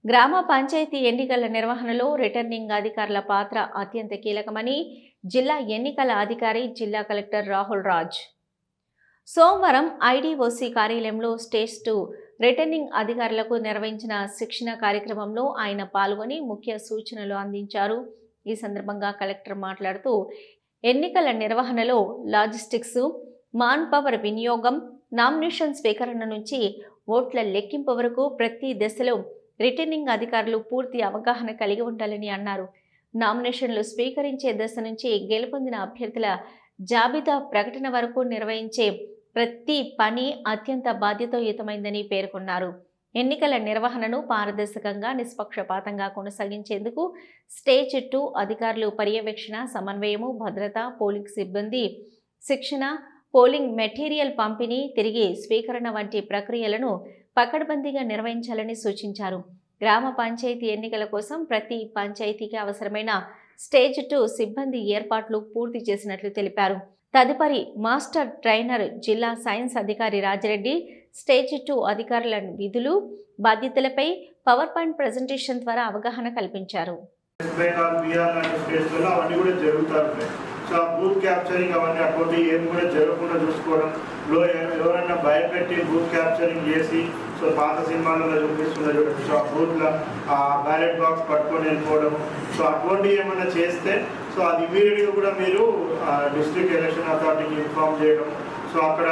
గ్రామ పంచాయతీ ఎన్నికల నిర్వహణలో రిటర్నింగ్ అధికారుల పాత్ర అత్యంత కీలకమని జిల్లా ఎన్నికల అధికారి జిల్లా కలెక్టర్ రాహుల్ రాజ్ సోమవారం ఐడీఓసీ కార్యాలయంలో స్టేజ్ 2 రిటర్నింగ్ అధికారులకు నిర్వహించిన శిక్షణ కార్యక్రమంలో ఆయన పాల్గొని ముఖ్య సూచనలు అందించారు. ఈ సందర్భంగా కలెక్టర్ మాట్లాడుతూ ఎన్నికల నిర్వహణలో లాజిస్టిక్స్, మాన్ పవర్ వినియోగం, నామినేషన్ స్వీకరణ నుంచి ఓట్ల లెక్కింపు వరకు ప్రతి దశలో రిటర్నింగ్ అధికారులు పూర్తి అవగాహన కలిగి ఉండాలని అన్నారు. నామినేషన్లు స్వీకరించే దశ నుంచి గెలుపొందిన అభ్యర్థుల జాబితా ప్రకటన వరకు నిర్వహించే ప్రతి పని అత్యంత బాధ్యతాయుతమైందని పేర్కొన్నారు. ఎన్నికల నిర్వహణను పారదర్శకంగా, నిష్పక్షపాతంగా కొనసాగించేందుకు స్టేజ్ 2 అధికారులు పర్యవేక్షణ, సమన్వయము, భద్రత, పోలింగ్ సిబ్బంది శిక్షణ, పోలింగ్ మెటీరియల్ పంపిణీ, తిరిగి స్వీకరణ వంటి ప్రక్రియలను పకడ్బందీగా నిర్వహించాలని సూచించారు. గ్రామ పంచాయతీ ఎన్నికల కోసం ప్రతి పంచాయతీకి అవసరమైన స్టేజ్ 2 సిబ్బంది ఏర్పాట్లు పూర్తి చేసినట్లు తెలిపారు. తదుపరి మాస్టర్ ట్రైనర్ జిల్లా సైన్స్ అధికారి రాజిరెడ్డి స్టేజ్ 2 అధికారుల విధులు, బాధ్యతలపై పవర్ పాయింట్ ప్రెజెంటేషన్ ద్వారా అవగాహన కల్పించారు. సో బూత్ క్యాప్చరింగ్ అవన్నీ అటువంటి ఏం కూడా జరగకుండా చూసుకోవడం, ఎవరైనా భయపెట్టి బూత్ క్యాప్చరింగ్ చేసి సో పాత సినిమాలలో చూపిస్తున్నారు చూడండి, సో ఆ బూత్లో ఆ బ్యాలెట్ బాక్స్ పట్టుకొని వెళ్ళిపోవడం, సో అటువంటివి ఏమైనా చేస్తే సో అది ఇమీడియట్గా కూడా మీరు డిస్ట్రిక్ట్ ఎలక్షన్ అథారిటీకి ఇన్ఫార్మ్ చేయడం, సో అక్కడ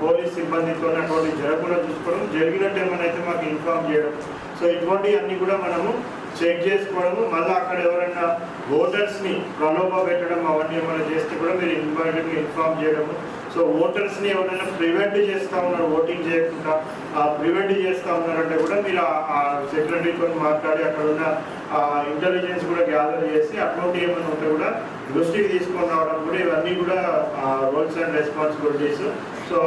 పోలీస్ సిబ్బందితో అటువంటి జరగకుండా చూసుకోవడం, జరిగినట్టు ఏమైనా అయితే మాకు ఇన్ఫార్మ్ చేయడం, సో ఇటువంటివి అన్నీ కూడా మనము చెక్ చేసుకోవడము. మళ్ళీ అక్కడ ఎవరైనా ఓటర్స్ని ప్రలోభ పెట్టడం అవన్నీ ఏమైనా చేస్తే కూడా మీరు ఇమ్మీడియట్గా ఇన్ఫార్మ్ చేయడము. సో ఓటర్స్ని ఎవరైనా ప్రివెంట్ చేస్తూ ఉన్నారు, ఓటింగ్ చేయకుండా ప్రివెంట్ చేస్తూ ఉన్నారంటే కూడా మీరు ఆ సెక్రటరీతో మాట్లాడి అక్కడ ఉన్న ఇంటెలిజెన్స్ కూడా గ్యాదర్ చేసి అటువంటి ఏమైనా ఉంటే కూడా దృష్టికి తీసుకొని రావడం కూడా ఇవన్నీ కూడా రోల్స్ అండ్ రెస్పాన్సిబిలిటీస్. సో